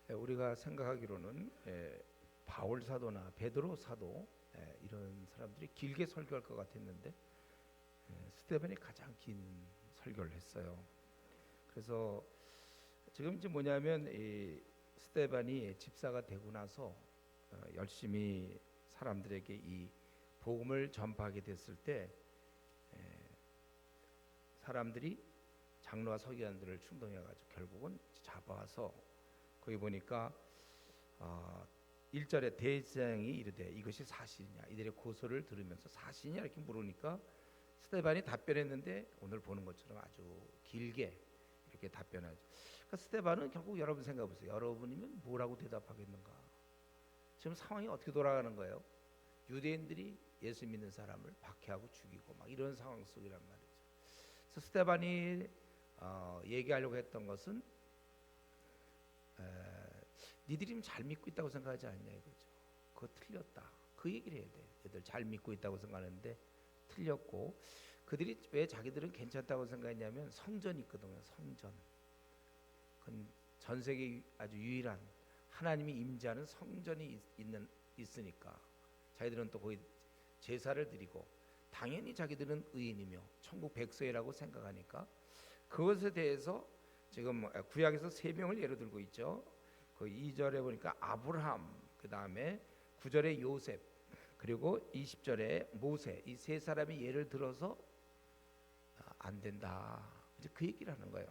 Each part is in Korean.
우리가 생각하기로는 바울 사도나 베드로 사도 이런 사람들이 길게 설교할 것 같았는데 스데반이 가장 긴 설교를 했어요. 그래서 지금 이제 뭐냐면 이 스데반이 집사가 되고 나서 열심히 사람들에게 이 복음을 전파하게 됐을 때 사람들이 장로와 서기관들을 충동해가지고 결국은 잡아와서 거기 보니까 1절에 대제사장이 이르되 이것이 사실이냐, 이들의 고소를 들으면서 사실이냐 이렇게 물으니까 스데반이 답변했는데 오늘 보는 것처럼 아주 길게 이렇게 답변하죠. 그러니까 스데반은 결국 여러분 생각해 보세요. 여러분이면 뭐라고 대답하겠는가? 지금 상황이 어떻게 돌아가는 거예요? 유대인들이 예수 믿는 사람을 박해하고 죽이고 막 이런 상황 속이란 말이죠. 그래서 스데반이 얘기하려고 했던 것은 니들이 잘 믿고 있다고 생각하지 않냐 이거죠. 그거 틀렸다. 그 얘기를 해야 돼. 얘들 잘 믿고 있다고 생각하는데 틀렸고, 그들이 왜 자기들은 괜찮다고 생각했냐면 성전이 있거든요. 성전. 그건 전 세계 아주 유일한 하나님이 임재하는 성전이 있으니까 자기들은 또 거기 제사를 드리고 당연히 자기들은 의인이며 천국 백성이라고 생각하니까 그것에 대해서 지금 구약에서 세 명을 예로 들고 있죠. 그 2절에 보니까 아브라함, 그 다음에 9절에 요셉, 그리고 20절에 모세, 이 세 사람이 예를 들어서 안 된다. 이제 그 얘기를 하는 거예요.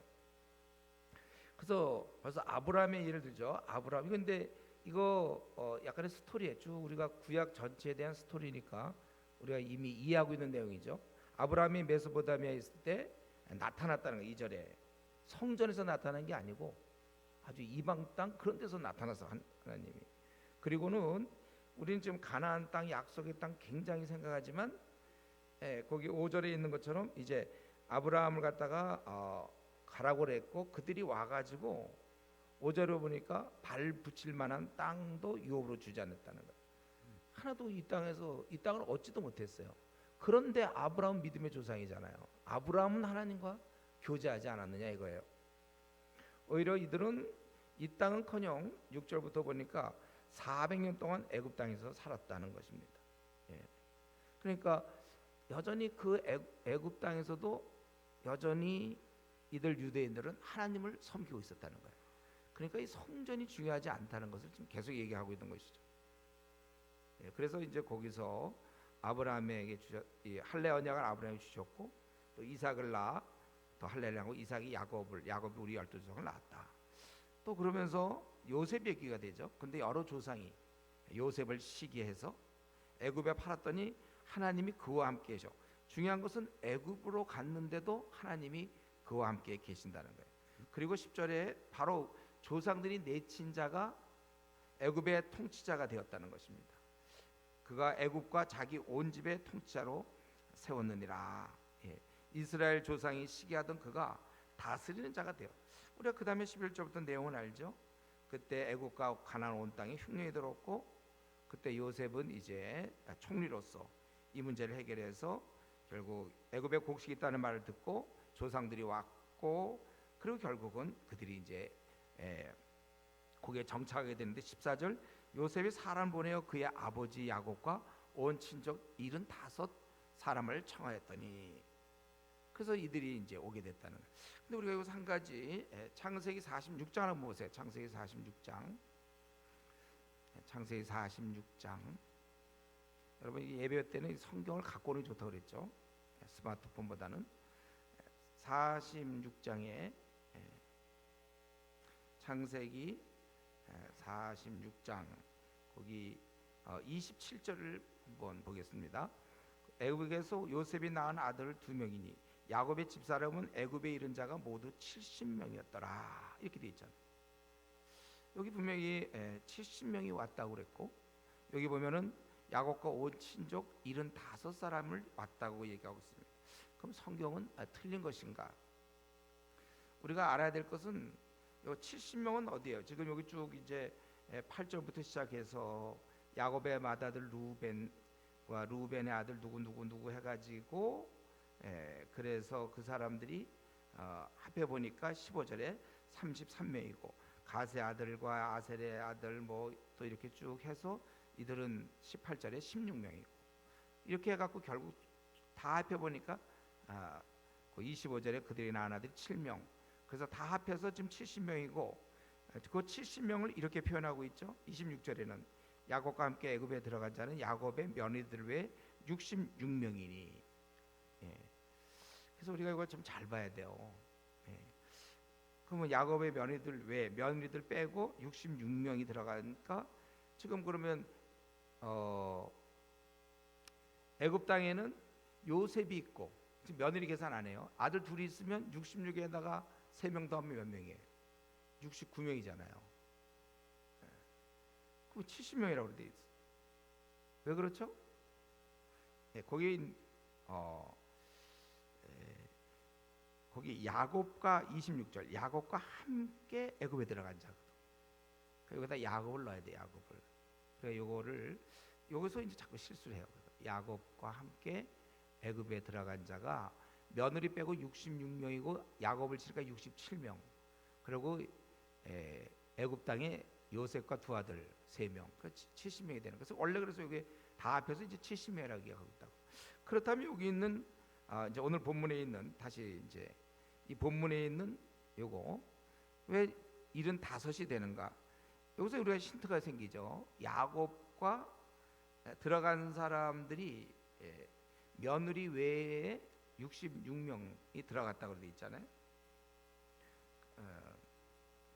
그래서 벌써 아브라함의 예를 들죠. 아브라함. 근데 이거 약간의 스토리에 쭉 우리가 구약 전체에 대한 스토리니까 우리가 이미 이해하고 있는 내용이죠. 아브라함이 메소포타미아에 있을 때 나타났다는 거. 2절에 성전에서 나타난 게 아니고 아주 이방 땅 그런 데서 나타나서 하나님이. 그리고는 우리는 지금 가나안 땅, 약속의 땅 굉장히 생각하지만 거기 5절에 있는 것처럼 이제 아브라함을 갖다가 가라고 그랬고 그들이 와가지고 5절에 보니까 발 붙일 만한 땅도 유업으로 주지 않았다는 거예요. 하나도 이 땅을 얻지도 못했어요. 그런데 아브라함 믿음의 조상이잖아요. 아브라함은 하나님과 교제하지 않았느냐 이거예요. 오히려 이들은 이 땅은커녕 6절부터 보니까 400년 동안 애굽 땅에서 살았다는 것입니다. 그러니까 여전히 그 애굽 땅에서도 여전히 이들 유대인들은 하나님을 섬기고 있었다는 거예요. 그러니까 이 성전이 중요하지 않다는 것을 지금 계속 얘기하고 있는 것이죠. 그래서 이제 거기서 아브라함에게 이 할례 언약을 아브라함이 주셨고 또 이삭을 낳아 또 할례를 하고 이삭이 야곱이 우리 12조상을 낳았다. 또 그러면서 요셉 얘기가 되죠. 근데 여러 조상이 요셉을 시기해서 애굽에 팔았더니 하나님이 그와 함께 계셔. 중요한 것은 애굽으로 갔는데도 하나님이 그와 함께 계신다는 거예요. 그리고 10절에 바로 조상들이 내친 자가 애굽의 통치자가 되었다는 것입니다. 그가 애굽과 자기 온 집의 통치자로 세웠느니라. 이스라엘 조상이 시기하던 그가 다스리는 자가 되어. 우리가 그 다음에 11절부터 내용을 알죠. 그때 애굽과 가나안 온 땅에 흉년이 들었고 그때 요셉은 이제 총리로서 이 문제를 해결해서 결국 애굽에 곡식이 있다는 말을 듣고 조상들이 왔고 그리고 결국은 그들이 이제 거기에 정착하게 되는데 14절 요셉이 사람 보내어 그의 아버지 야곱과 온 친족 75사람을 청하였더니 그래서 이들이 이제 오게 됐다는 거예요. 근데 우리가 여기서 한 가지 창세기 46장 한번 보세요. 창세기 46장. 창세기 46장. 여러분 예배 때는 성경을 갖고 오는 게 좋다고 그랬죠. 스마트폰보다는 46장에 창세기 46장 거기 27절을 한번 보겠습니다. 애굽에서 요셉이 낳은 아들 2명이니 야곱의 집사람은 애굽에 이른 자가 모두 70명이었더라 이렇게 돼 있잖아요. 여기 분명히 70명이 왔다고 그랬고 여기 보면은 야곱과 온 친족 75사람을 왔다고 얘기하고 있습니다. 그럼 성경은 틀린 것인가? 우리가 알아야 될 것은 요 70명은 어디예요? 지금 여기 쭉 이제 8절부터 시작해서 야곱의 맏아들 루벤과 루벤의 아들 누구 해가지고 그래서 그 사람들이 합해 보니까 15절에 33명이고 가세 아들과 아셀의 아들 뭐 또 이렇게 쭉 해서 이들은 18절에 16명이고 이렇게 해갖고 결국 다 합해 보니까 그 25절에 그들이 낳은 아들이 7명. 그래서 다 합해서 지금 70명이고 그 70명을 이렇게 표현하고 있죠. 26절에는 야곱과 함께 애굽에 들어간 자는 야곱의 며느리들 외에 66명이니. 예. 그래서 우리가 이걸 좀 잘 봐야 돼요. 예. 그러면 야곱의 며느리들 외에 며느리들 빼고 66명이 들어가니까 지금 그러면 애굽 땅에는 요셉이 있고 지금 며느리 계산 안 해요. 아들 둘이 있으면 66에다가 3명 더 하면 몇 명이에요? 69명이잖아요. 그럼 70명이라고 돼 있어. 왜 그렇죠? 예, 거기 야곱과 26절 야곱과 함께 애굽에 들어간 자거든. 여기다 야곱을 넣어야 돼. 야곱을. 그러니까 요거를 여기서 이제 자꾸 실수를 해요. 야곱과 함께 애굽에 들어간 자가 며느리 빼고 66명이고 야곱을 치니까 67명. 그리고 애굽 땅에 요셉과 두 아들 3명. 그 70명이 되는. 그래서 원래 그래서 여기 다 합해서 이제 70명이라고 얘기하고 있다고. 그렇다면 여기 있는 이제 오늘 본문에 있는 다시 이제 이 본문에 있는 요거 왜 75이 되는가? 여기서 우리가 힌트가 생기죠. 야곱과 들어간 사람들이 며느리 외에 66명이 들어갔다고 돼 있잖아요.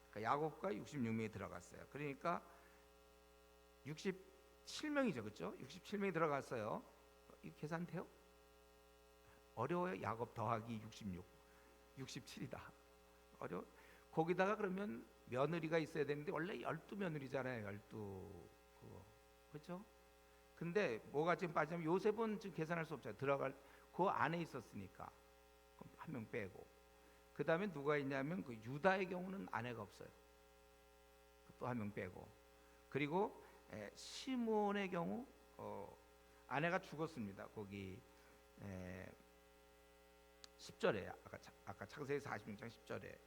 그러니까 야곱과 66명이 들어갔어요. 그러니까 67명이죠, 그렇죠? 67명이 들어갔어요. 이 계산돼요? 어려워요. 야곱 더하기 66, 67이다. 어려. 거기다가 그러면 며느리가 있어야 되는데 원래 12며느리잖아요. 12 그거 그렇죠? 근데 뭐가 지금 빠지면 요셉은 지금 계산할 수 없잖아요. 들어갈 그 안에 있었으니까 한 명 빼고 그 다음에 누가 있냐면 그 유다의 경우는 아내가 없어요. 또 한 명 빼고 그리고 시몬의 경우 아내가 죽었습니다. 거기 10절에 아까 창세기 46장 10절에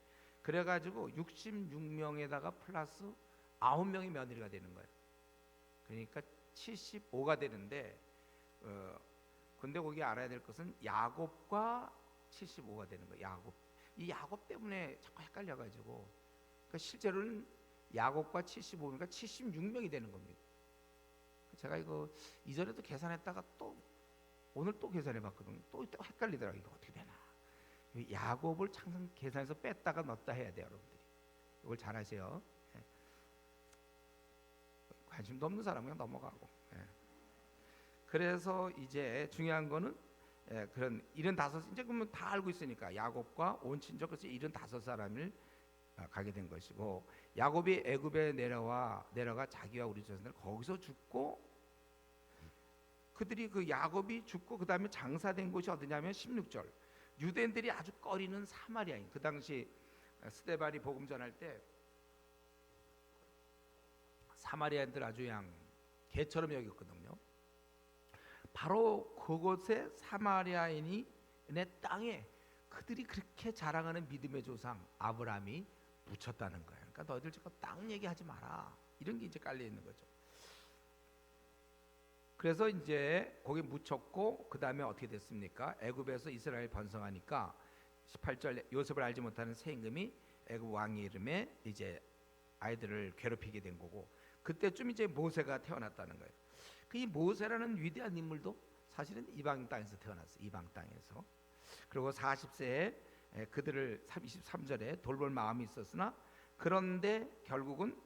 그래가지고 66명에다가 플러스 9명이 며느리가 되는 거예요. 그러니까 75가 되는데 근데 거기 알아야 될 것은 야곱과 75가 되는 거예요. 이 야곱 때문에 자꾸 헷갈려가지고 그러니까 실제로는 야곱과 75니까 76명이 되는 겁니다. 제가 이거 이전에도 계산했다가 또 오늘 또 계산해봤거든요. 또 헷갈리더라고요. 이거 어떻게 되나? 야곱을 항상 계산해서 뺐다가 넣었다 해야 돼요, 여러분들이. 이걸 잘 하세요. 관심도 없는 사람은 그냥 넘어가고. 그래서 이제 중요한 거는 그런 75 이제 그러면 다 알고 있으니까 야곱과 온 친족 그래서 75사람을 가게 된 것이고 야곱이 애굽에 내려가 자기와 우리 조상들 거기서 죽고 그들이 그 야곱이 죽고 그 다음에 장사된 곳이 어디냐면 16절 유대인들이 아주 꺼리는 사마리아인 그 당시 스데반이 복음 전할 때 사마리아인들 아주 그냥 개처럼 여겼거든요. 바로 그곳에 사마리아인이 내 땅에 그들이 그렇게 자랑하는 믿음의 조상 아브라함이 묻혔다는 거예요. 그러니까 너희들 지금 땅 얘기하지 마라. 이런 게 이제 깔려 있는 거죠. 그래서 이제 거기 묻혔고 그 다음에 어떻게 됐습니까? 애굽에서 이스라엘 번성하니까 18절 요셉을 알지 못하는 새 임금이 애굽 왕의 이름에 이제 아이들을 괴롭히게 된 거고 그때쯤 이제 모세가 태어났다는 거예요. 이 모세라는 위대한 인물도 사실은 이방 땅에서 태어났어요. 이방 땅에서. 그리고 40세에 그들을 23절에 돌볼 마음이 있었으나 그런데 결국은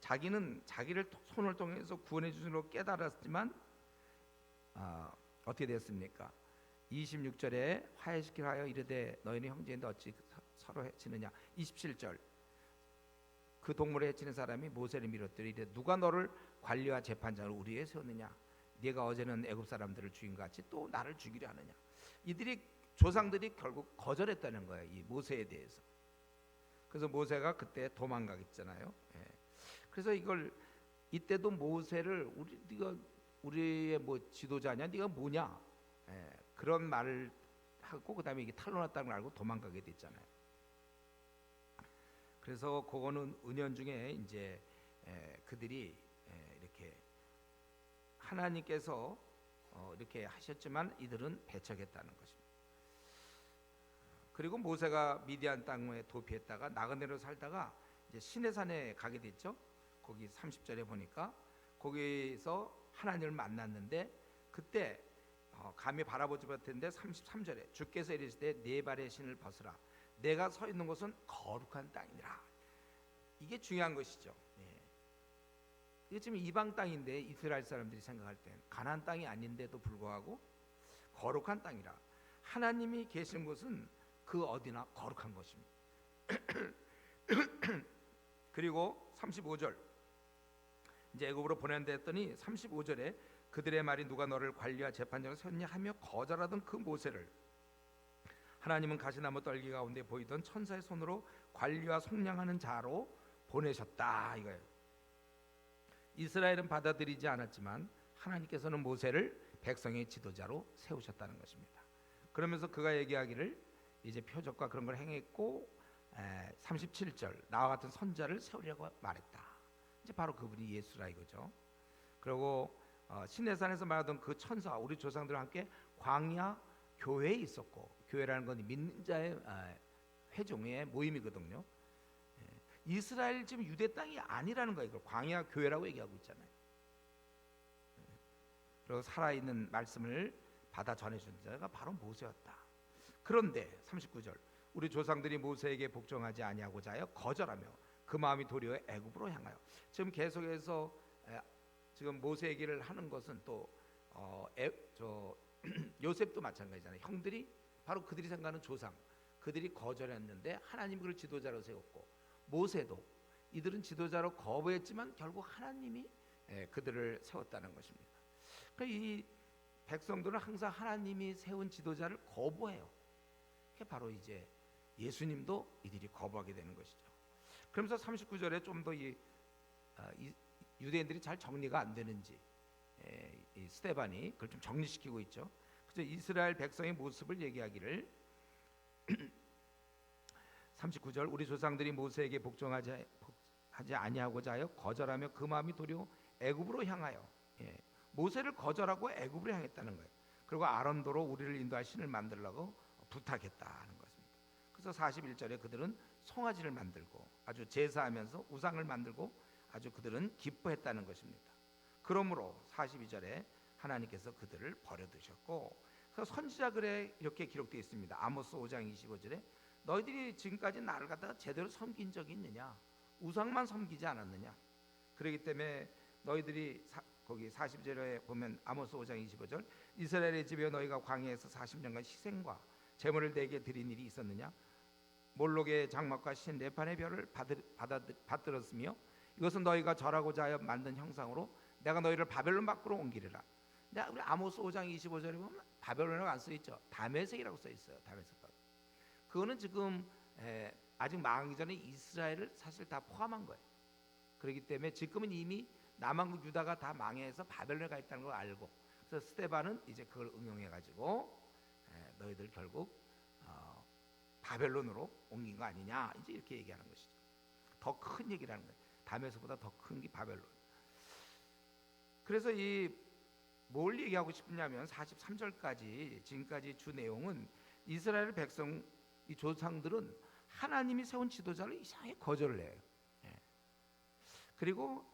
자기는 자기를 손을 통해서 구원해 주시는 걸 깨달았지만 어떻게 됐습니까? 26절에 화해시키려 하여 이르되 너희는 형제인데 어찌 서로 해치느냐. 27절 그 동물을 해치는 사람이 모세를 밀었더니 이르되 누가 너를 관리와 재판장을 우리 위에 세웠느냐. 네가 어제는 애굽 사람들을 죽인 것 같이 또 나를 죽이려 하느냐. 이들이 조상들이 결국 거절했다는 거예요. 이 모세에 대해서. 그래서 모세가 그때 도망가겠잖아요. 그래서 이걸 이때도 모세를 네가 우리의 뭐 지도자냐, 네가 뭐냐, 그런 말을 하고 그다음에 이게 탄로났다는 걸 알고 도망가게 됐잖아요. 그래서 그거는 은연중에 이제 그들이 이렇게 하나님께서 이렇게 하셨지만 이들은 배척했다는 것입니다. 그리고 모세가 미디안 땅에 도피했다가 나그네로 살다가 이제 시내산에 가게 됐죠. 거기 30절에 보니까 거기서 하나님을 만났는데 그때 감히 바라보지 못했는데 33절에 주께서 이르시되 네 발의 신을 벗으라 내가 서 있는 곳은 거룩한 땅이니라. 이게 중요한 것이죠. 이게 지금 이방 땅인데 이스라엘 사람들이 생각할 땐 가나안 땅이 아닌데도 불구하고 거룩한 땅이라. 하나님이 계신 곳은 그 어디나 거룩한 것입니다. 그리고 35절 이제 애굽으로 보낸다 했더니 35절에 그들의 말이 누가 너를 관리와 재판장을 세웠냐 하며 거절하던 그 모세를 하나님은 가시나무 떨기 가운데 보이던 천사의 손으로 관리와 속량하는 자로 보내셨다 이거예요. 이스라엘은 받아들이지 않았지만 하나님께서는 모세를 백성의 지도자로 세우셨다는 것입니다. 그러면서 그가 얘기하기를 이제 표적과 그런 걸 행했고 37절 나와 같은 선자를 세우려고 말했다. 이제 바로 그분이 예수라 이거죠. 그리고 시내산에서 말하던 그 천사 우리 조상들과 함께 광야 교회에 있었고 교회라는 건 믿는 자의 회중의 모임이거든요. 이스라엘 지금 유대 땅이 아니라는 거예요. 이걸 광야 교회라고 얘기하고 있잖아요. 그리고 살아있는 말씀을 받아 전해준 자가 바로 모세였다. 그런데 39절 우리 조상들이 모세에게 복종하지 아니하고자 하여 거절하며 그 마음이 도리어 애굽으로 향하여 지금 계속해서 지금 모세 얘기를 하는 것은 또 요셉도 마찬가지잖아요. 형들이 바로 그들이 생각하는 조상 그들이 거절했는데 하나님이 그를 지도자로 세웠고 모세도 이들은 지도자로 거부했지만 결국 하나님이 그들을 세웠다는 것입니다. 그러니까 이 백성들은 항상 하나님이 세운 지도자를 거부해요. 그게 바로 이제 예수님도 이들이 거부하게 되는 것이죠. 그러면서 39절에 좀 더 이 유대인들이 잘 정리가 안 되는지 이 스데반이 그걸 좀 정리시키고 있죠. 그래서 이스라엘 백성의 모습을 얘기하기를 39절 우리 조상들이 모세에게 복종하지 아니하고자 하여 거절하며 그 마음이 도리어 애굽으로 향하여 모세를 거절하고 애굽으로 향했다는 거예요. 그리고 아론도로 우리를 인도할 신을 만들라고 부탁했다는 것입니다. 그래서 41절에 그들은 송아지를 만들고 아주 제사하면서 우상을 만들고 아주 그들은 기뻐했다는 것입니다. 그러므로 42절에 하나님께서 그들을 버려두셨고 그래서 선지자 글에 이렇게 기록되어 있습니다. 아모스 5장 25절에 너희들이 지금까지 나를 갖다가 제대로 섬긴 적이 있느냐? 우상만 섬기지 않았느냐? 그렇기 때문에 너희들이 거기 40절에 보면 아모스 5장 25절 이스라엘의 집에 너희가 광야에서 40년간 희생과 제물을 내게 드린 일이 있었느냐? 몰록의 장막과 신 레판의 별을 받들었으며 이것은 너희가 절하고자 하여 만든 형상으로 내가 너희를 바벨론 밖으로 옮기리라. 근데 우리 아모스 5장 25절에 보면 바벨론이라고 안 써 있죠. 다메섹이라고 써 있어요. 다메섹. 그거는 지금 아직 망하기 전에 이스라엘을 사실 다 포함한 거예요. 그렇기 때문에 지금은 이미 남한국 유다가 다 망해서 바벨론에 가 있다는 걸 알고 그래서 스데반은 이제 그걸 응용해 가지고 너희들 결국 바벨론으로 옮긴 거 아니냐 이제 이렇게 얘기하는 것이죠. 더 큰 얘기라는 거예요. 다메섹보다 더 큰 게 바벨론. 그래서 이 뭘 얘기하고 싶냐면 43절까지 지금까지 주 내용은 이스라엘 백성 이 조상들은 하나님이 세운 지도자를 이상하게 거절을 해요. 그리고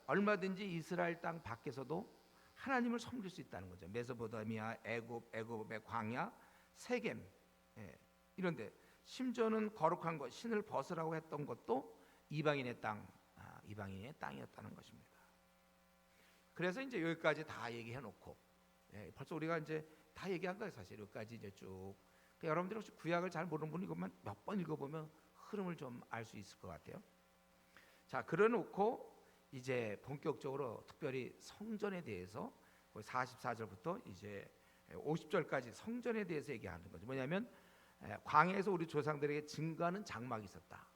얼마든지 이스라엘 땅 밖에서도 하나님을 섬길 수 있다는 거죠. 메소포타미아, 애굽의 광야, 세겜 이런데 심지어는 거룩한 것 신을 벗으라고 했던 것도 이방인의 이방인의 땅이었다는 것입니다. 그래서 이제 여기까지 다 얘기해 놓고 벌써 우리가 이제 다 얘기한 거예요. 사실 여기까지 이제 쭉. 그러니까 여러분들이 혹시 구약을 잘 모르는 분이 이것만 몇 번 읽어보면 흐름을 좀 알 수 있을 것 같아요. 자, 그래놓고 이제 본격적으로 특별히 성전에 대해서 44절부터 이제 50절까지 성전에 대해서 얘기하는 거죠. 뭐냐면 광야에서 우리 조상들에게 증거하는 장막이 있었다.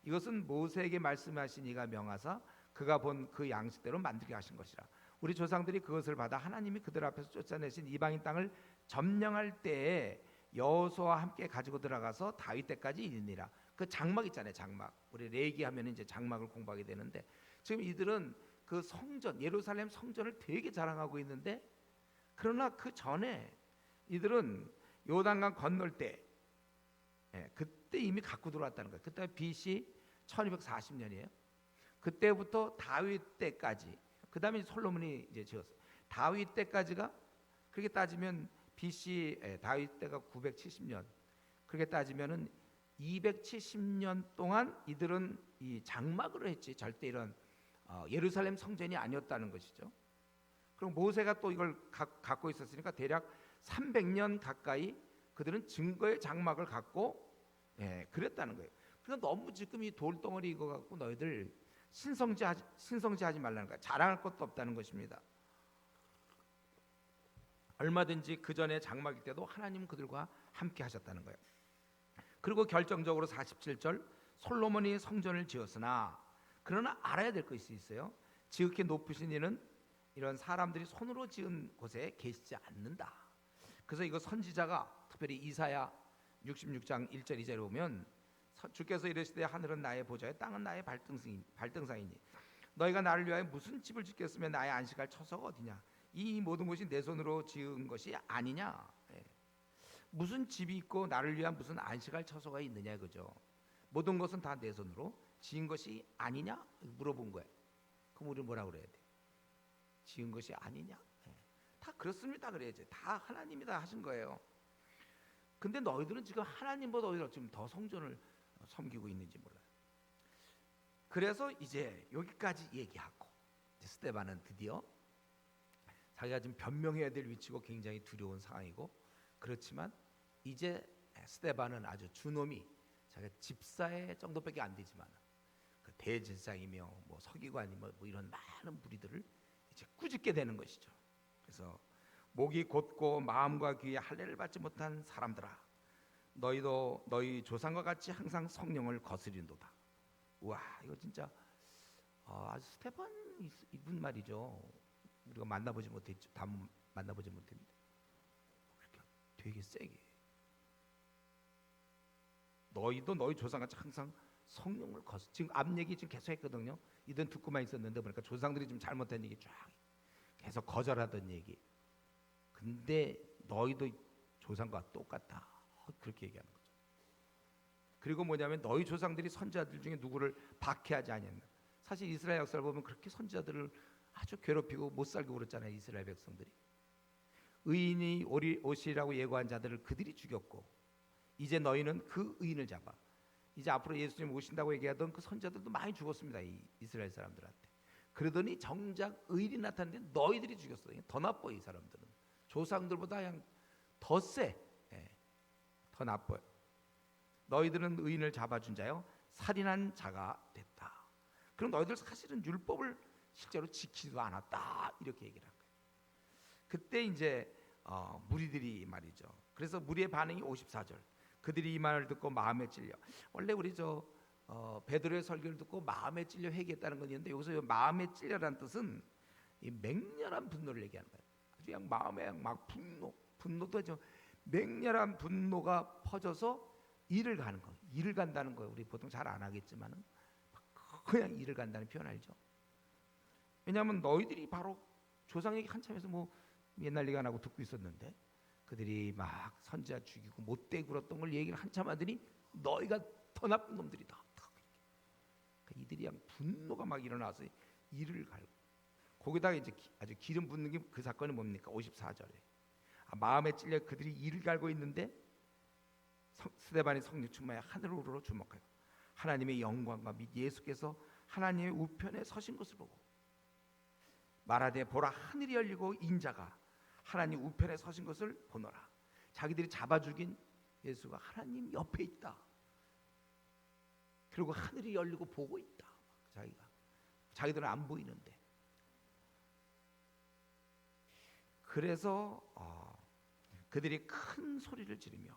이것은 모세에게 말씀하신 이가 명하사 그가 본 그 양식대로 만들게 하신 것이라. 우리 조상들이 그것을 받아 하나님이 그들 앞에서 쫓아내신 이방인 땅을 점령할 때에 여호수아와 함께 가지고 들어가서 다윗 때까지 이르니라. 그 장막 있잖아요. 장막. 우리 레위기하면 이제 장막을 공부하게 되는데 지금 이들은 그 성전 예루살렘 성전을 되게 자랑하고 있는데 그러나 그 전에 이들은 요단강 건널 때 그때 이미 갖고 들어왔다는 거예요. 그때 BC 1240년이에요. 그때부터 다윗 때까지 그다음에 솔로몬이 이제 지었어요. 다윗 때까지가 그렇게 따지면 BC 다윗 때가 970년. 그렇게 따지면은 270년 동안 이들은 이 장막으로 했지 절대 이런 예루살렘 성전이 아니었다는 것이죠. 그럼 모세가 또 이걸 갖고 있었으니까 대략 300년 가까이 그들은 증거의 장막을 갖고 그랬다는 거예요. 그러니까 너무 지금 이 돌덩어리 이거 갖고 너희들 신성지하지 말라는 거야. 자랑할 것도 없다는 것입니다. 얼마든지 그 전에 장막일 때도 하나님은 그들과 함께 하셨다는 거예요. 그리고 결정적으로 47절 솔로몬이 성전을 지었으나 그러나 알아야 될 것이 있어요. 지극히 높으신 이는 이런 사람들이 손으로 지은 곳에 계시지 않는다. 그래서 이거 선지자가 특별히 이사야 66장 1절 2절에 보면 주께서 이르시되 하늘은 나의 보좌요 땅은 나의 발등상이니 너희가 나를 위하여 무슨 집을 짓겠으면 나의 안식할 처소가 어디냐. 이 모든 것이 내 손으로 지은 것이 아니냐. 무슨 집이 있고 나를 위한 무슨 안식할 처소가 있느냐 그죠. 모든 것은 다 내 손으로 지은 것이 아니냐 물어본 거예요. 그럼 우리 뭐라 그래야 돼? 지은 것이 아니냐? 다 그렇습니다 그래야지. 다 하나님이 다 하신 거예요. 근데 너희들은 지금 하나님보다 오히려 지금 더 성전을 섬기고 있는지 몰라요. 그래서 이제 여기까지 얘기하고 스데반은 드디어 자기가 지금 변명해야 될 위치고 굉장히 두려운 상황이고 그렇지만 이제 스데반은 아주 주놈이 자기가 집사의 정도밖에 안 되지만 그 대제사장이며 뭐 서기관이며 뭐 이런 많은 무리들을 이제 꾸짖게 되는 것이죠. 그래서 목이 곧고 마음과 귀에 할례를 받지 못한 사람들아 너희도 너희 조상과 같이 항상 성령을 거스린도다. 우와 이거 진짜 아주 스데반 이분 말이죠. 우리가 만나보지 못했죠. 다 만나보지 못했는데 그렇게 되게 세게 너희도 너희 조상같이 항상 성령을 거스. 지금 앞 얘기 지금 계속 했거든요. 이든 듣고만 있었는데 보니까 조상들이 좀 잘못된 얘기 쫙 계속 거절하던 얘기. 근데 너희도 조상과 똑같다. 그렇게 얘기하는 거죠. 그리고 뭐냐면 너희 조상들이 선지자들 중에 누구를 박해하지 아니했나. 사실 이스라엘 역사를 보면 그렇게 선지자들을 아주 괴롭히고 못 살게 그랬잖아요. 이스라엘 백성들이. 의인이 오시라고 예고한 자들을 그들이 죽였고 이제 너희는 그 의인을 잡아. 이제 앞으로 예수님 오신다고 얘기하던 그 선지자들도 많이 죽었습니다. 이 이스라엘 사람들한테. 그러더니 정작 의인이 나타났는데 너희들이 죽였어요. 더 나빠 이 사람들은. 조상들보다 그냥 더 세. 더 나빠요. 너희들은 의인을 잡아준 자요 살인한 자가 됐다. 그럼 너희들 사실은 율법을 실제로 지키지도 않았다. 이렇게 얘기를 한 거예요. 그때 이제 무리들이 말이죠. 그래서 무리의 반응이 54절. 그들이 이 말을 듣고 마음에 찔려. 원래 우리 베드로의 설교를 듣고 마음에 찔려 회개했다는 건 있는데 여기서 마음에 찔려라는 뜻은 이 맹렬한 분노를 얘기하는 거예요. 아주 그냥 마음에 막 분노도 좀 맹렬한 분노가 퍼져서 일을 가는 거예요. 일을 간다는 거예요. 우리 보통 잘 안 하겠지만은 그냥 일을 간다는 표현 알죠? 왜냐하면 너희들이 바로 조상 얘기 한참에서 뭐 옛날 얘기 안 하고 듣고 있었는데 그들이 막 선지자 죽이고 못되게 굴었던 걸 얘기를 한참 하더니 너희가 더 나쁜 놈들이다. 그러니까 이들이 그냥 분노가 막 일어나서 이를 갈고 거기다가 이제 아주 기름 붓는 게 그 사건이 뭡니까? 54절에 마음에 찔려 그들이 이를 갈고 있는데 스데반이 성령 충만해 하늘으로 주목하여 하나님의 영광과 및 예수께서 하나님의 우편에 서신 것을 보고 말하되 보라 하늘이 열리고 인자가 하나님 우편에 서신 것을 보노라. 자기들이 잡아 죽인 예수가 하나님 옆에 있다. 그리고 하늘이 열리고 보고 있다. 자기들은 안 보이는데. 그래서 그들이 큰 소리를 지르며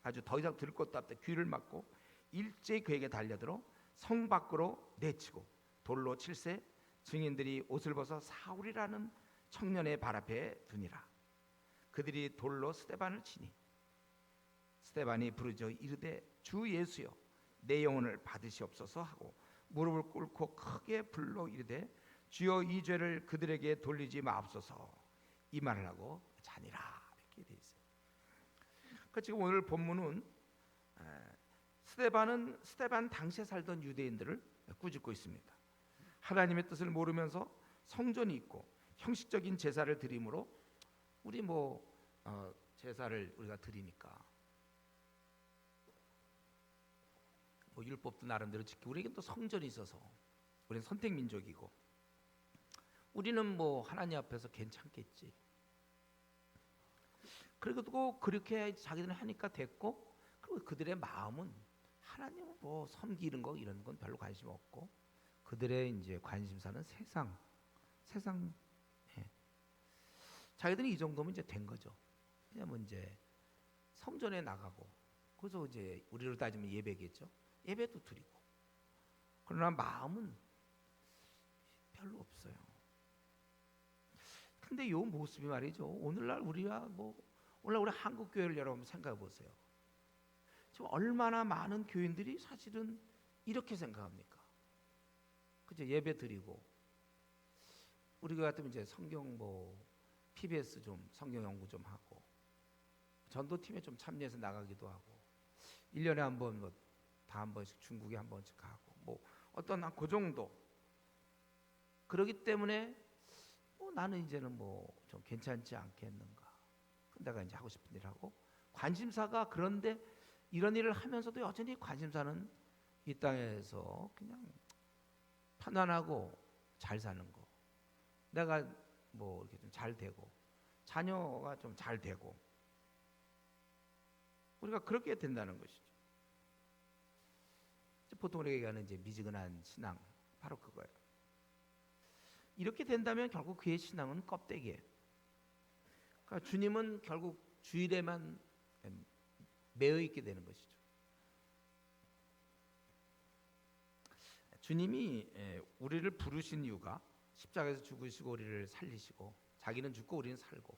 아주 더 이상 들을 것도 없다. 귀를 막고 일제히 그에게 달려들어 성 밖으로 내치고 돌로 칠세 증인들이 옷을 벗어 사울이라는 청년의 발 앞에 두니라. 그들이 돌로 스데반을 치니 스데반이 부르짖어 이르되 주 예수여 내 영혼을 받으시옵소서 하고 무릎을 꿇고 크게 불러 이르되 주여 이 죄를 그들에게 돌리지 마옵소서 이 말을 하고 자니라 이렇게 돼 있어요. 그러니까 지금 오늘 본문은 스데반 당시에 살던 유대인들을 꾸짖고 있습니다. 하나님의 뜻을 모르면서 성전이 있고 형식적인 제사를 드림으로 우리 제사를 우리가 드리니까 율법도 나름대로 지키고 우리에겐 또 성전이 있어서 우리는 선택 민족이고 우리는 하나님 앞에서 괜찮겠지. 그리고 그렇게 자기들은 하니까 됐고 그리고 그들의 마음은 하나님을 섬기는 거 이런 건 별로 관심 없고 그들의 이제 관심사는 세상. 자기들이 이 정도면 이제 된 거죠. 왜냐면 이제 성전에 나가고 그래서 이제 우리로 따지면 예배겠죠. 예배도 드리고 그러나 마음은 별로 없어요. 근데 이 모습이 말이죠. 오늘날 우리 한국 교회를 여러분 생각해 보세요. 지금 얼마나 많은 교인들이 사실은 이렇게 생각합니까? 그죠? 예배 드리고 우리 교회 같으면 이제 성경 PBS 좀 성경 연구 좀 하고 전도팀에 좀 참여해서 나가기도 하고 1년에 한 번 다 한 번씩 중국에 한 번씩 가고 어떤 그 정도. 그러기 때문에 나는 이제는 좀 괜찮지 않겠는가. 내가 이제 하고 싶은 일 하고 관심사가 그런데 이런 일을 하면서도 여전히 관심사는 이 땅에서 그냥 편안하고 잘 사는 거. 내가 이렇게 좀 잘 되고 자녀가 좀 잘 되고 우리가 그렇게 된다는 것이죠. 보통 우리가 얘기하는 이제 미지근한 신앙 바로 그거예요. 이렇게 된다면 결국 그의 신앙은 껍데기예요. 그러니까 주님은 결국 주일에만 매여 있게 되는 것이죠. 주님이 우리를 부르신 이유가 십자가에서 죽으시고 우리를 살리시고 자기는 죽고 우리는 살고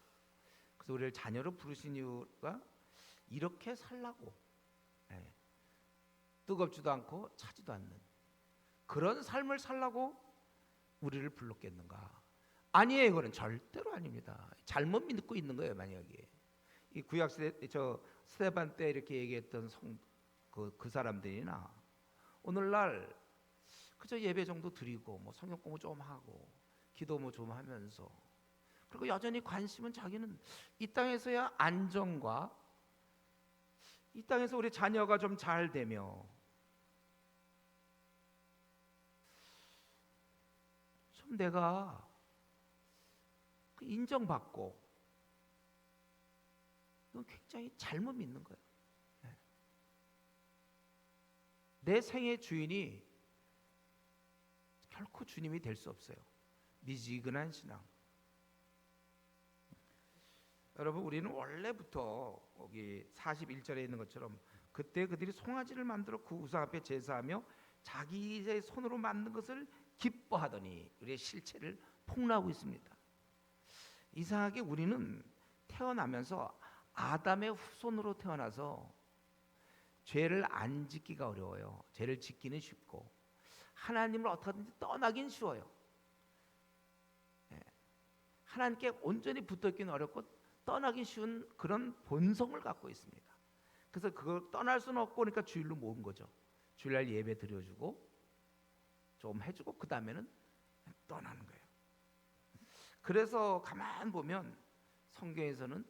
그래서 우리를 자녀로 부르신 이유가 이렇게 살라고 뜨겁지도 않고 차지도 않는 그런 삶을 살라고 우리를 불렀겠는가? 아니에요. 이거는 절대로 아닙니다. 잘못 믿고 있는 거예요. 만약에 이 구약 시대 스데반 때 이렇게 얘기했던 그 사람들이나 오늘날 그저 예배 정도 드리고 성경 공부 좀 하고 기도 좀 하면서 그리고 여전히 관심은 자기는 이 땅에서야 안정과 이 땅에서 우리 자녀가 좀 잘 되며 좀 내가 인정받고 이건 굉장히 잘못 믿는 거예요. 내 생의 주인이 결코 주님이 될 수 없어요. 미지근한 신앙. 여러분 우리는 원래부터 여기 41절에 있는 것처럼 그때 그들이 송아지를 만들어 그 우상 앞에 제사하며 자기의 손으로 만든 것을 기뻐하더니 우리의 실체를 폭로하고 있습니다. 이상하게 우리는 태어나면서 아담의 후손으로 태어나서 죄를 안 짓기가 어려워요. 죄를 짓기는 쉽고 하나님을 어떻게든지 떠나긴 쉬워요. 하나님께 온전히 붙어있기는 어렵고 떠나기 쉬운 그런 본성을 갖고 있습니다. 그래서 그걸 떠날 수는 없고 그러니까 주일로 모은 거죠. 주일날 예배 드려주고 좀 해주고 그 다음에는 떠나는 거예요. 그래서 가만 보면 성경에서는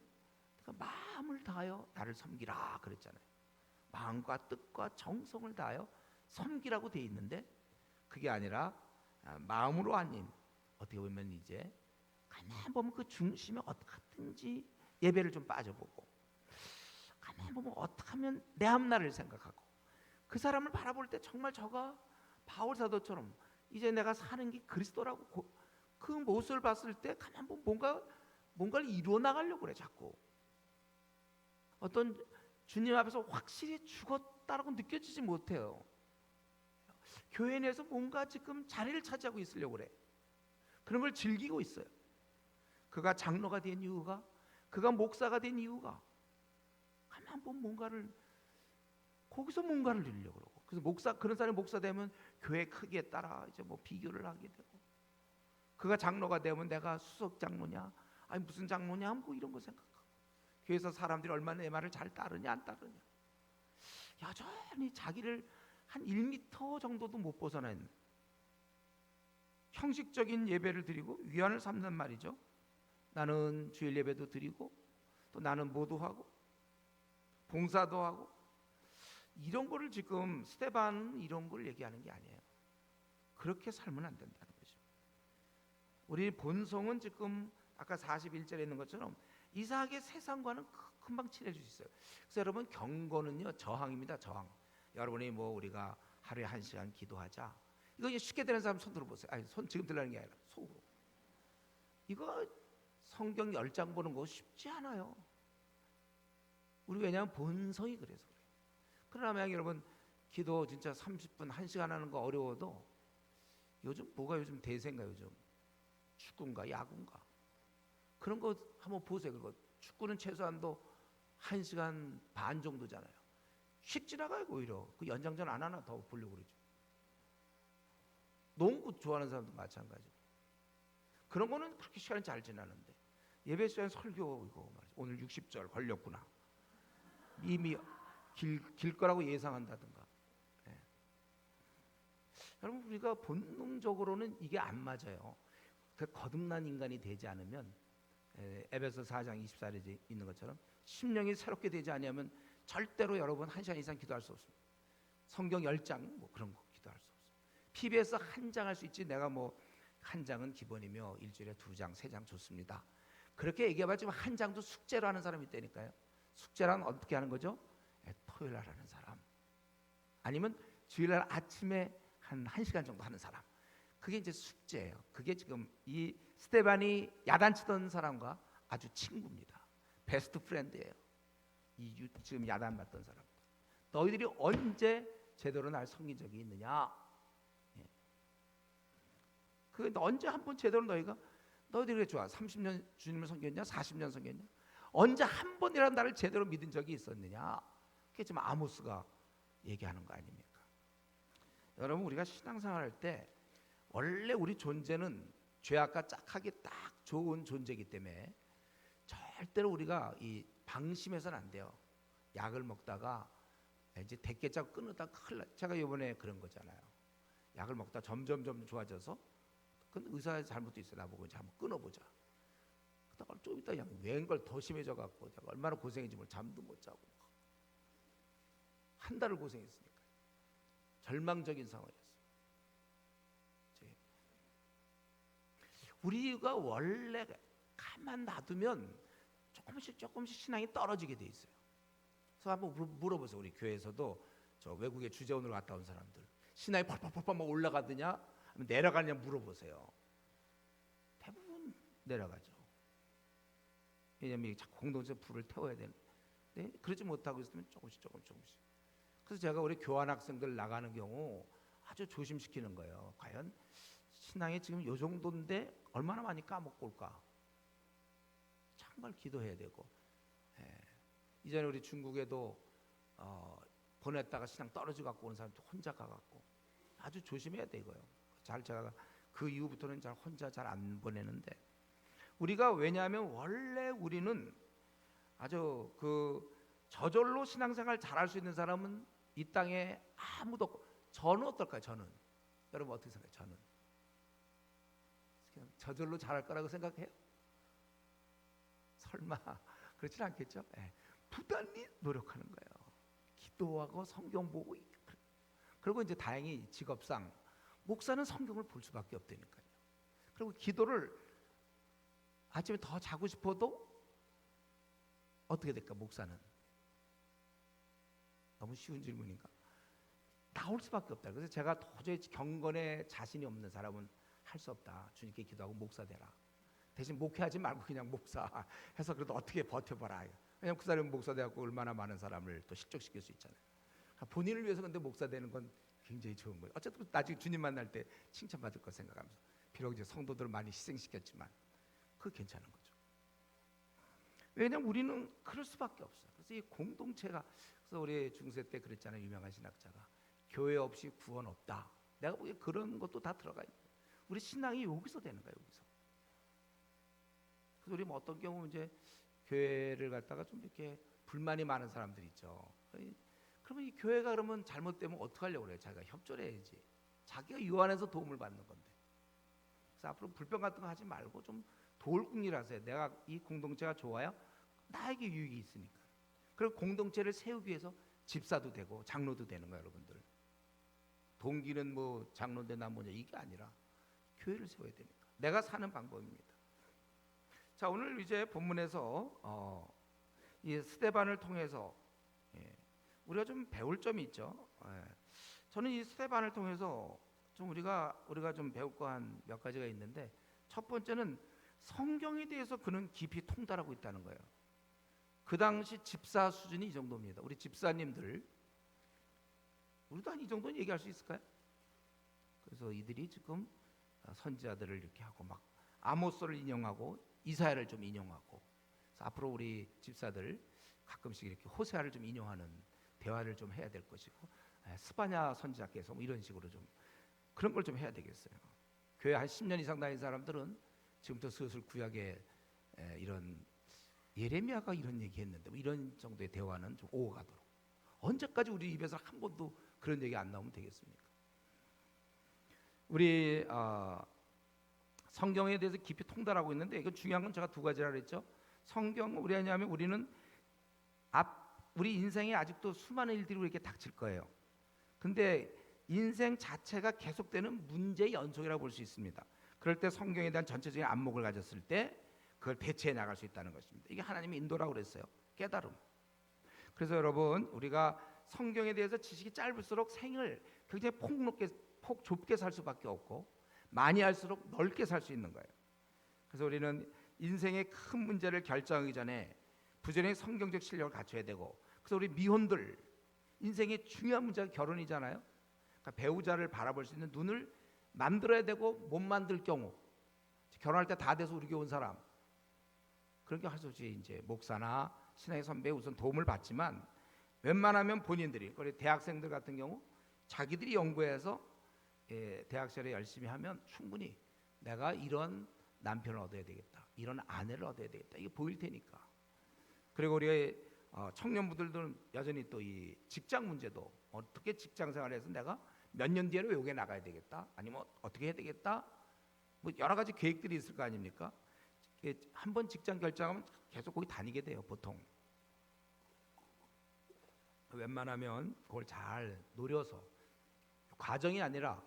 마음을 다하여 나를 섬기라 그랬잖아요. 마음과 뜻과 정성을 다하여 섬기라고 돼 있는데 그게 아니라 마음으로 아닌 어떻게 보면 이제 가만 보면 그 중심에 어떻게든지 예배를 좀 빠져보고 가만 보면 어떻게 하면 내 앞날을 생각하고 그 사람을 바라볼 때 정말 저가 바울 사도처럼 이제 내가 사는 게 그리스도라고 그 모습을 봤을 때 가만 보면 뭔가를 이루어 나가려고 그래 자꾸. 어떤 주님 앞에서 확실히 죽었다라고 느껴지지 못해요. 교회 내에서 뭔가 지금 자리를 차지하고 있으려고 그래. 그런 걸 즐기고 있어요. 그가 장로가 된 이유가 그가 목사가 된 이유가 가만 한번 뭔가를 거기서 뭔가를 이루려고 그러고, 그래서 목사, 그런 사람이 목사 되면 교회 크기에 따라 이제 뭐 비교를 하게 되고, 그가 장로가 되면 내가 수석 장로냐, 아니 무슨 장로냐, 뭐 이런 거 생각하고, 교회에서 사람들이 얼마나 내 말을 잘 따르냐 안 따르냐, 여전히 자기를 한 1m 정도도 못 벗어나 있는 형식적인 예배를 드리고 위안을 삼는 말이죠. 나는 주일 예배도 드리고 또 나는 모도하고 봉사도 하고, 이런 거를 지금 스데반은 이런 걸 얘기하는 게 아니에요. 그렇게 살면 안 된다는 거죠. 우리 본성은 지금 아까 41절에 있는 것처럼 이삭의 세상과는 금방 친해질 수 있어요. 그래서 여러분, 경건은요 저항입니다. 저항. 여러분이 뭐 우리가 하루에 1시간 기도하자, 이거 쉽게 되는 사람 손 들어보세요. 아니, 손 지금 들라는 게 아니라 속으로. 이거 성경 10장 보는 거 쉽지 않아요. 우리 왜냐하면 본성이 그래서 그래요. 그러나 만약 여러분 기도 진짜 30분 1시간 하는 거 어려워도, 요즘 뭐가 요즘 대세인가, 요즘 축구인가 야구인가, 그런 거 한번 보세요. 그거 축구는 최소한도 1시간 반 정도잖아요. 휙 지나가요. 오히려 그 연장전 안 하나 더 보려고 그러죠. 농구 좋아하는 사람도 마찬가지고, 그런 거는 그렇게 시간이 잘 지나는데, 예배 시간 설교 이거 말이죠. 오늘 60절 걸렸구나, 이미 길 거라고 예상한다든가. 예. 여러분, 우리가 본능적으로는 이게 안 맞아요. 그 거듭난 인간이 되지 않으면, 에베소 4장 24절에 있는 것처럼 심령이 새롭게 되지 않으면 절대로 여러분 1시간 이상 기도할 수 없습니다. 성경 10장 뭐 그런 거 기도할 수 없어요. PBS 한 장 할 수 있지, 내가 뭐 한 장은 기본이며 일주일에 2장 3장 좋습니다, 그렇게 얘기해봤지만 한 장도 숙제로 하는 사람이 있다니까요. 숙제란 어떻게 하는 거죠? 토요일 날 하는 사람, 아니면 주일날 아침에 한 1시간 정도 하는 사람, 그게 이제 숙제예요. 그게 지금 이 스데반이 야단치던 사람과 아주 친구입니다. 베스트 프렌드예요. 지금 야단 맞던 사람. 너희들이 언제 제대로 날 섬긴 적이 있느냐? 예. 그 언제 한번 제대로 너희들이 좋아 30년 주님을 섬겼냐? 40년 섬겼냐? 언제 한 번이라도 나를 제대로 믿은 적이 있었느냐? 그게 지금 아모스가 얘기하는 거 아닙니까? 여러분, 우리가 신앙생활할 때 원래 우리 존재는 죄악과 짝하기 딱 좋은 존재이기 때문에 절대로 우리가 이 방심해서는 안 돼요. 약을 먹다가 이제 대깨짝 끊으다 큰일 나. 제가 이번에 그런 거잖아요. 약을 먹다 점점 좋아져서, 그건 의사의 잘못도 있어요. 나보고 이제 한번 끊어보자. 그러다가 좀 이따 그냥 웬걸 더 심해져 갖고 제가 얼마나 고생했는지 몰라. 잠도 못 자고 한 달을 고생했으니까 절망적인 상황이었어요. 우리가 원래 가만 놔두면 조금씩 신앙이 떨어지게 돼 있어요. 그래서 한번 물어보세요. 우리 교회에서도 저 외국에 주재원으로 갔다 온 사람들 신앙이 펄펄펄펄 막 올라가느냐 내려가느냐 물어보세요. 대부분 내려가죠. 왜냐하면 자꾸 공동체 불을 태워야 되는데, 그러지 못하고 있으면 조금씩. 그래서 제가 우리 교환학생들 나가는 경우 아주 조심시키는 거예요. 과연 신앙이 지금 요 정도인데 얼마나 많이 까먹고 올까? 정말 기도해야 되고. 이전에 우리 중국에도 보냈다가 신앙 떨어지고 갖고 온 사람도 혼자 가갖고 아주 조심해야 돼 이거요. 제가 그 이후부터는 잘 혼자 잘 안 보내는데, 우리가 왜냐하면 원래 우리는 아주 그 저절로 신앙생활 잘할 수 있는 사람은 이 땅에 아무도 없고, 저는 어떨까요? 저는 여러분 어떻게 생각해요? 저는 그냥 저절로 잘할 거라고 생각해요? 설마 그렇진 않겠죠? 부단히 노력하는 거예요. 기도하고 성경 보고, 그리고 이제 다행히 직업상 목사는 성경을 볼 수밖에 없다니까요. 그리고 기도를 아침에 더 자고 싶어도 어떻게 될까? 목사는 너무 쉬운 질문인가? 나올 수밖에 없다. 그래서 제가 도저히 경건에 자신이 없는 사람은 할 수 없다. 주님께 기도하고 목사 되라. 대신 목회하지 말고 그냥 목사 해서 그래도 어떻게 버텨봐라. 왜냐면 그 사람은 목사 되고 얼마나 많은 사람을 또 실족시킬 수 있잖아요. 본인을 위해서 근데 목사 되는 건 굉장히 좋은 거예요. 어쨌든 나중에 주님 만날 때 칭찬받을 거 생각하면서, 비록 이제 성도들을 많이 희생시켰지만 그거 괜찮은 거죠. 왜냐하면 우리는 그럴 수밖에 없어요. 그래서 이 공동체가, 그래서 우리 중세 때 그랬잖아요. 유명한 신학자가 교회 없이 구원 없다. 내가 보기에 그런 것도 다 들어가 있는 거예요. 우리 신앙이 여기서 되는 거예요. 여기서. 그래서 우리 뭐 어떤 경우 이제 교회를 갖다가 좀 이렇게 불만이 많은 사람들이 있죠. 그러면 이 교회가 그러면 잘못되면 어떻게 하려고 그래요? 자기가 협조를 해야지. 자기가 유한해서 도움을 받는 건데. 그래서 앞으로 불평 같은 거 하지 말고 좀 도울궁리를 하세요. 내가 이 공동체가 좋아야 나에게 유익이 있으니까. 그리고 공동체를 세우기 위해서 집사도 되고 장로도 되는 거예요, 여러분들. 동기는 뭐 장로인데 뭐냐 이게 아니라 교회를 세워야 되니까. 내가 사는 방법입니다. 자, 오늘 이제 본문에서 이 스데반을 통해서 우리가 좀 배울 점이 있죠. 저는 이 스데반을 통해서 좀 우리가 좀 배울 거 한 몇 가지가 있는데, 첫 번째는 성경에 대해서 그는 깊이 통달하고 있다는 거예요. 그 당시 집사 수준이 이 정도입니다. 우리 집사님들, 우리도 한 이 정도는 얘기할 수 있을까요? 그래서 이들이 지금 선지자들을 이렇게 하고 막 아모스를 인용하고 이사야를 좀 인용하고, 그래서 앞으로 우리 집사들 가끔씩 이렇게 호세아를 좀 인용하는 대화를 좀 해야 될 것이고, 스바냐 선지자께서 뭐 이런 식으로 좀 그런 걸 좀 해야 되겠어요. 교회 한 10년 이상 다닌 사람들은 지금부터 슬슬 구약에 이런 예레미야가 이런 얘기했는데 뭐 이런 정도의 대화는 좀 오가도록. 언제까지 우리 입에서 한 번도 그런 얘기 안 나오면 되겠습니까? 우리 성경에 대해서 깊이 통달하고 있는데, 이거 중요한 건 제가 두 가지라 그랬죠. 성경 우리 왜냐하면 우리는 우리 인생에 아직도 수많은 일들이 이렇게 닥칠 거예요. 근데 인생 자체가 계속되는 문제의 연속이라고 볼 수 있습니다. 그럴 때 성경에 대한 전체적인 안목을 가졌을 때 그걸 대체해 나갈 수 있다는 것입니다. 이게 하나님의 인도라고 그랬어요. 깨달음. 그래서 여러분, 우리가 성경에 대해서 지식이 짧을수록 생을 굉장히 좁게 살 수밖에 없고, 많이 할수록 넓게 살 수 있는 거예요. 그래서 우리는 인생의 큰 문제를 결정하기 전에 부지런히 성경적 실력을 갖춰야 되고, 그래서 우리 미혼들 인생의 중요한 문제가 결혼이잖아요. 그러니까 배우자를 바라볼 수 있는 눈을 만들어야 되고, 못 만들 경우 결혼할 때 다 돼서 우리 교회 온 사람, 그런 게 하소지 이제 목사나 신앙의 선배에 우선 도움을 받지만, 웬만하면 본인들이, 그리고 대학생들 같은 경우 자기들이 연구해서 대학 시절에 열심히 하면 충분히 내가 이런 남편을 얻어야 되겠다, 이런 아내를 얻어야 되겠다, 이게 보일 테니까. 그리고 우리 청년부들은 여전히 또 이 직장 문제도, 어떻게 직장 생활해서 내가 몇 년 뒤에는 외국에 나가야 되겠다, 아니면 어떻게 해야 되겠다, 뭐 여러 가지 계획들이 있을 거 아닙니까? 한번 직장 결정하면 계속 거기 다니게 돼요, 보통. 웬만하면 그걸 잘 노려서, 과정이 아니라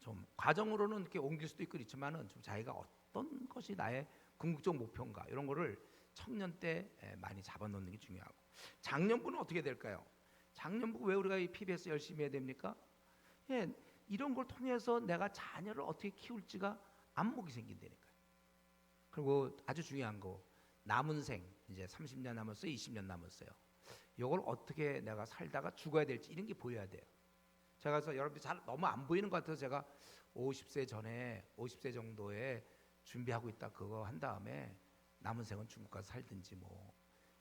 좀 과정으로는 이렇게 옮길 수도 있고 그렇지만은 좀 자기가 어떤 것이 나의 궁극적 목표인가, 이런 거를 청년 때 많이 잡아놓는 게 중요하고. 장년부는 어떻게 될까요? 장년부 왜 우리가 이 PBS 열심히 해야 됩니까? 이런 걸 통해서 내가 자녀를 어떻게 키울지가 안목이 생긴다니까요. 그리고 아주 중요한 거, 남은 생, 이제 30년 남았어요, 20년 남았어요. 이걸 어떻게 내가 살다가 죽어야 될지, 이런 게 보여야 돼요. 제가 그래서 여러분들이 잘 너무 안 보이는 것 같아서 제가 50세 전에 50세 정도에 준비하고 있다, 그거 한 다음에 남은 생은 중국 가서 살든지, 뭐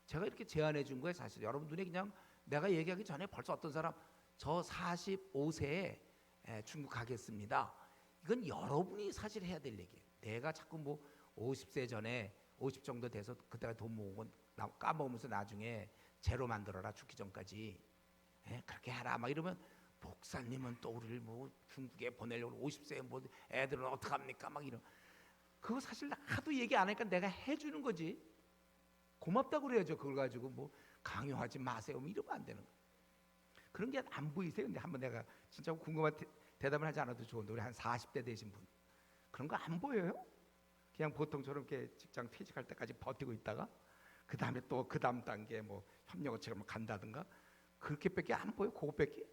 제가 이렇게 제안해 준 거예요. 사실 여러분 눈에 그냥 내가 얘기하기 전에 벌써 어떤 사람 저 45세에 중국 가겠습니다, 이건 여러분이 사실 해야 될 얘기예요. 내가 자꾸 뭐 50세 전에 50 정도 돼서 그때가 돈 모은 건 까먹으면서 나중에 제로 만들어라, 죽기 전까지 그렇게 해라 막 이러면, 목사님은 또 우리를 뭐 중국에 보내려고 50세에 뭐 애들은 어떡합니까 막 이런, 그거 사실 하도 얘기 안 하니까 내가 해주는 거지, 고맙다고 그래야죠. 그걸 가지고 뭐 강요하지 마세요 뭐 이러면 안 되는 거예요. 그런 게 안 보이세요? 근데 한번 내가 진짜 궁금한 대답을 하지 않아도 좋은데, 우리 한 40대 되신 분 그런 거 안 보여요? 그냥 보통처럼 이렇게 직장 퇴직할 때까지 버티고 있다가 그 다음에 또 그 다음 단계 뭐 협력업체가 뭐 간다든가, 그렇게밖에 안 보여? 그거밖에?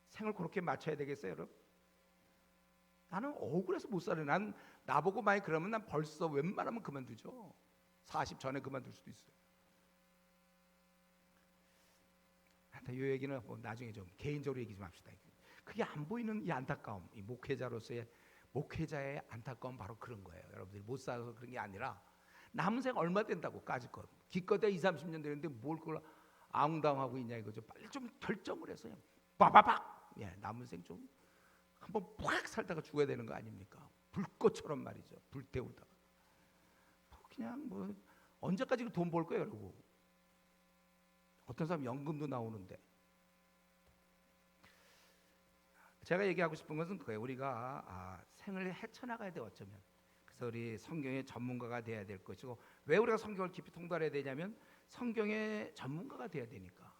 생을 그렇게 맞춰야 되겠어요, 여러분? 나는 억울해서 못 살아요. 난 나보고 많이 그러면 난 벌써 웬만하면 그만두죠. 40 전에 그만둘 수도 있어요. 이 얘기는 뭐 나중에 좀 개인적으로 얘기 좀 합시다. 그게 안 보이는 이 안타까움, 이 목회자로서의 목회자의 안타까움, 바로 그런 거예요. 여러분들이 못 살아서 그런 게 아니라 남은 생 얼마 된다고 까짓것. 기껏해 2, 30년 되는데 뭘 그걸 앙당하고 있냐 이거죠. 빨리 좀 결정을 해서 빠바박. 예, 남은 생 좀 한번 팍 살다가 죽어야 되는 거 아닙니까? 불꽃처럼 말이죠. 불태우다가. 그냥 뭐 언제까지 돈 벌 거예요, 여러분? 어떤 사람 연금도 나오는데. 제가 얘기하고 싶은 것은 그거예요. 우리가 생을 헤쳐나가야 돼 어쩌면. 그래서 우리 성경의 전문가가 돼야 될 것이고, 왜 우리가 성경을 깊이 통달해야 되냐면 성경의 전문가가 돼야 되니까.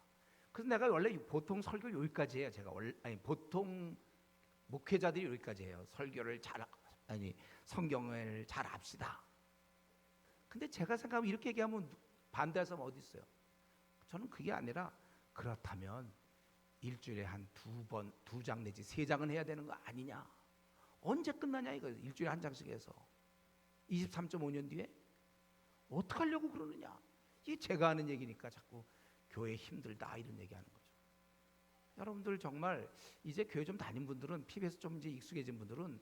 그래서 내가 원래 보통 설교 여기까지 해요. 제가 보통 목회자들이 여기까지 해요. 설교를 성경을 잘 압시다. 근데 제가 생각하면 이렇게 얘기하면 반대할 사람 어디 있어요? 저는 그게 아니라, 그렇다면 일주일에 한 2번, 2장 내지 3장은 해야 되는 거 아니냐? 언제 끝나냐 이거. 일주일에 한 장씩 해서 23.5년 뒤에 어떻게 하려고 그러느냐? 이게 제가 하는 얘기니까 자꾸 교회 힘들다 이런 얘기하는 거죠. 여러분들 정말 이제 교회 좀 다닌 분들은, PBS 좀 이제 익숙해진 분들은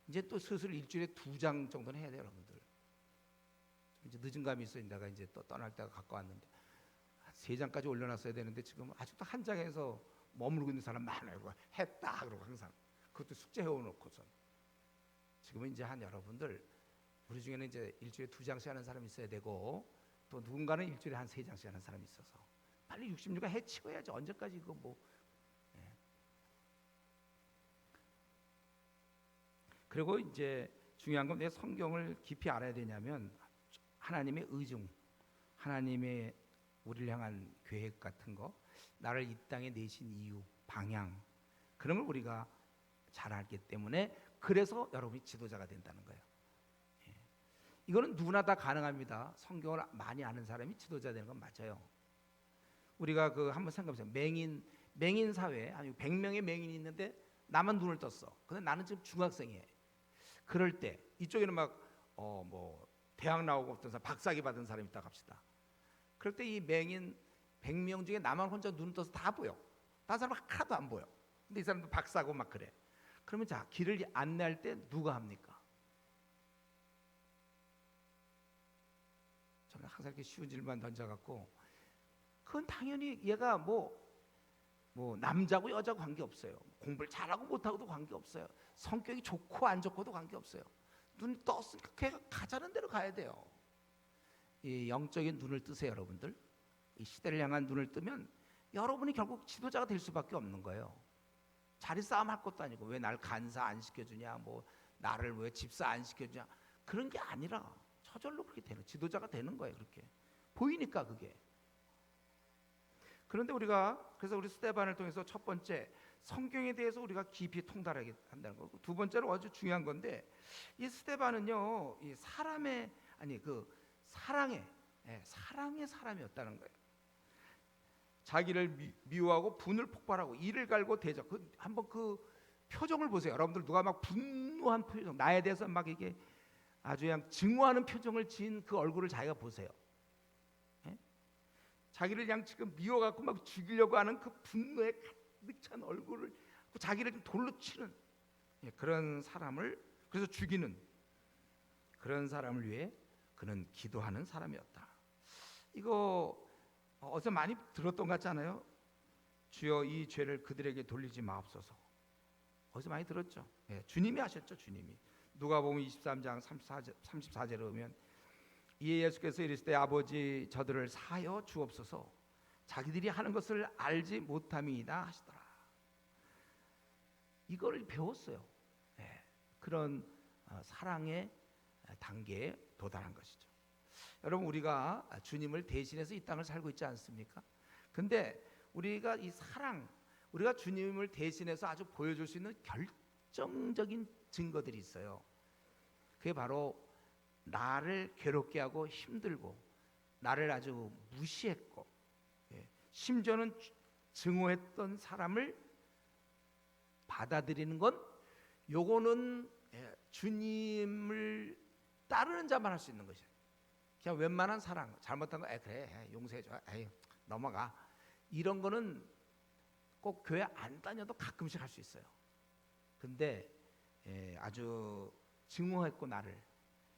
이제 또 슬슬 일주일에 2장 정도는 해야 돼요, 여러분들. 이제 늦은 감이 있어요. 내가 이제 또 떠날 때가 가까웠는데 3장까지 올려놨어야 되는데 지금 아직도 한 장에서 머무르고 있는 사람 많아요. 했다 그러고 항상 그것도 숙제 해놓고선. 지금은 이제 한 여러분들 우리 중에는 이제 일주일에 2장씩 하는 사람이 있어야 되고, 또 누군가는 일주일에 한 3장씩 하는 사람이 있어서 빨리 66가 해치워야지. 언제까지 이거 뭐. 예. 그리고 이제 중요한 건 왜 성경을 깊이 알아야 되냐면, 하나님의 의중, 하나님의 우리를 향한 계획 같은 거, 나를 이 땅에 내신 이유, 방향, 그런 걸 우리가 잘 알기 때문에, 그래서 여러분이 지도자가 된다는 거예요. 예. 이거는 누구나 다 가능합니다. 성경을 많이 아는 사람이 지도자 되는 건 맞아요. 우리가 한번 생각해보세요. 맹인 사회, 아니 100명의 맹인이 있는데 나만 눈을 떴어. 근데 나는 지금 중학생이에요. 그럴 때 이쪽에는 막 뭐 대학 나오고 어떤 사람 박사학위 받은 사람이 있다 갑시다. 그럴 때 이 맹인 100명 중에 나만 혼자 눈 떠서 다 보여. 다른 사람은 하나도 안 보여. 근데 이 사람도 박사고 막 그래. 그러면 자, 길을 안내할 때 누가 합니까? 저는 항상 이렇게 쉬운 질문 던져갖고, 그건 당연히 얘가 뭐 남자고 여자고 관계없어요. 공부를 잘하고 못하고도 관계없어요. 성격이 좋고 안 좋고도 관계없어요. 눈 떴으니까 걔가 가자는 대로 가야 돼요. 이 영적인 눈을 뜨세요, 여러분들. 이 시대를 향한 눈을 뜨면 여러분이 결국 지도자가 될 수밖에 없는 거예요. 자리 싸움 할 것도 아니고, 왜 날 간사 안 시켜주냐, 뭐 나를 왜 집사 안 시켜주냐, 그런 게 아니라 저절로 그렇게 되는, 지도자가 되는 거예요. 그렇게 보이니까 그게. 그런데 그래서 우리 스데반을 통해서 첫 번째, 성경에 대해서 우리가 깊이 통달하게 한다는 거고, 두 번째로 아주 중요한 건데, 이 스데반은요, 이 사랑의 사람이었다는 거예요. 자기를 미워하고 분을 폭발하고 이를 갈고 대적. 한번 그 표정을 보세요. 여러분들 누가 막 분노한 표정, 나에 대해서 막 이게 아주 그냥 증오하는 표정을 지은 그 얼굴을 자기가 보세요. 예? 자기를 그냥 지금 미워갖고 막 죽이려고 하는 그 분노에 가득 찬 얼굴을, 자기를 좀 돌로 치는 그런 사람을, 그래서 죽이는 그런 사람을 위해 그는 기도하는 사람이었다. 이거 어디서 많이 들었던 것 같지 않아요? 주여 이 죄를 그들에게 돌리지 마옵소서. 어디서 많이 들었죠? 예, 주님이 하셨죠. 주님이. 누가복음 23장 34절에 보면, 이에 예수께서 이르시되 아버지 저들을 사하여 주옵소서, 자기들이 하는 것을 알지 못함이다 하시더라. 이걸 배웠어요. 예, 그런 사랑의 단계에 도달한 것이죠. 여러분, 우리가 주님을 대신해서 이 땅을 살고 있지 않습니까? 근데 우리가 이 사랑, 우리가 주님을 대신해서 아주 보여줄 수 있는 결정적인 증거들이 있어요. 그게 바로 나를 괴롭게 하고 힘들고 나를 아주 무시했고, 심지어는 증오했던 사람을 받아들이는 건, 요거는 주님을 따르는 자만 할 수 있는 것이에요. 그냥 웬만한 사랑, 잘못한 거 그래 용서해줘, 넘어가, 이런 거는 꼭 교회 안 다녀도 가끔씩 할 수 있어요. 근데 아주 증오했고 나를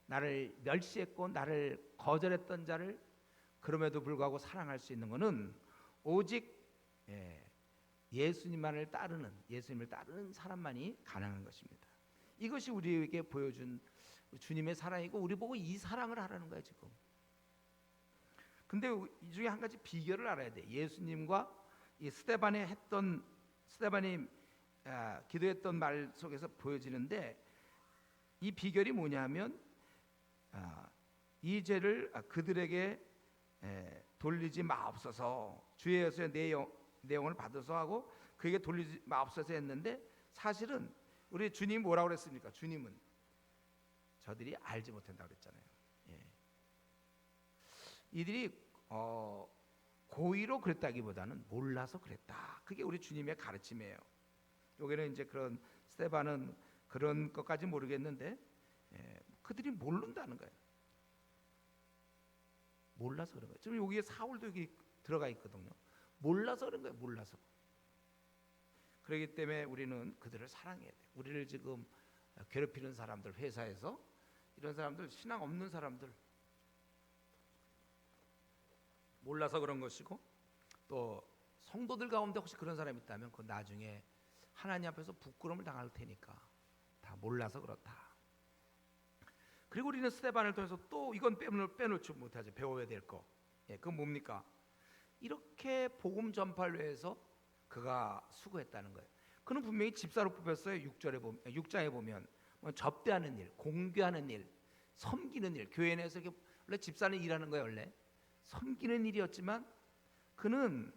나를 멸시했고 나를 거절했던 자를 그럼에도 불구하고 사랑할 수 있는 것은 오직 예수님을 따르는 사람만이 가능한 것입니다. 이것이 우리에게 보여준 주님의 사랑이고 우리 보고 이 사랑을 하라는 거야 지금. 근데 이 중에 한 가지 비결을 알아야 돼. 예수님과 이 스데반이 기도했던 말 속에서 보여지는데 이 비결이 뭐냐면 이 죄를 그들에게 돌리지 마옵소서. 주의 예수의 내용을 받아서 하고 그에게 돌리지 마옵소서 했는데 사실은 우리 주님이 뭐라고 그랬습니까? 주님은 저들이 알지 못한다고 그랬잖아요. 이들이 고의로 그랬다기보다는 몰라서 그랬다. 그게 우리 주님의 가르침이에요. 여기는 이제 그런 스데반은 그런 것까지 모르겠는데 그들이 모른다는 거예요. 몰라서 그런 거예요. 지금 여기에 사울도 여기 들어가 있거든요. 몰라서 그런 거예요. 몰라서. 그렇기 때문에 우리는 그들을 사랑해야 돼요. 우리를 지금 괴롭히는 사람들, 회사에서 이런 사람들, 신앙 없는 사람들 몰라서 그런 것이고, 또 성도들 가운데 혹시 그런 사람이 있다면 그 나중에 하나님 앞에서 부끄러움을 당할 테니까 다 몰라서 그렇다. 그리고 우리는 스데반을 통해서 또 이건 빼놓지 못하죠. 배워야 될 거. 그건 뭡니까? 이렇게 복음 전파를 위해서 그가 수고했다는 거예요. 그는 분명히 집사로 뽑혔어요. 6장에 보면 접대하는 일, 공개하는 일, 섬기는 일. 교회 내에서 원래 집사는 일하는 거예요. 원래 섬기는 일이었지만 그는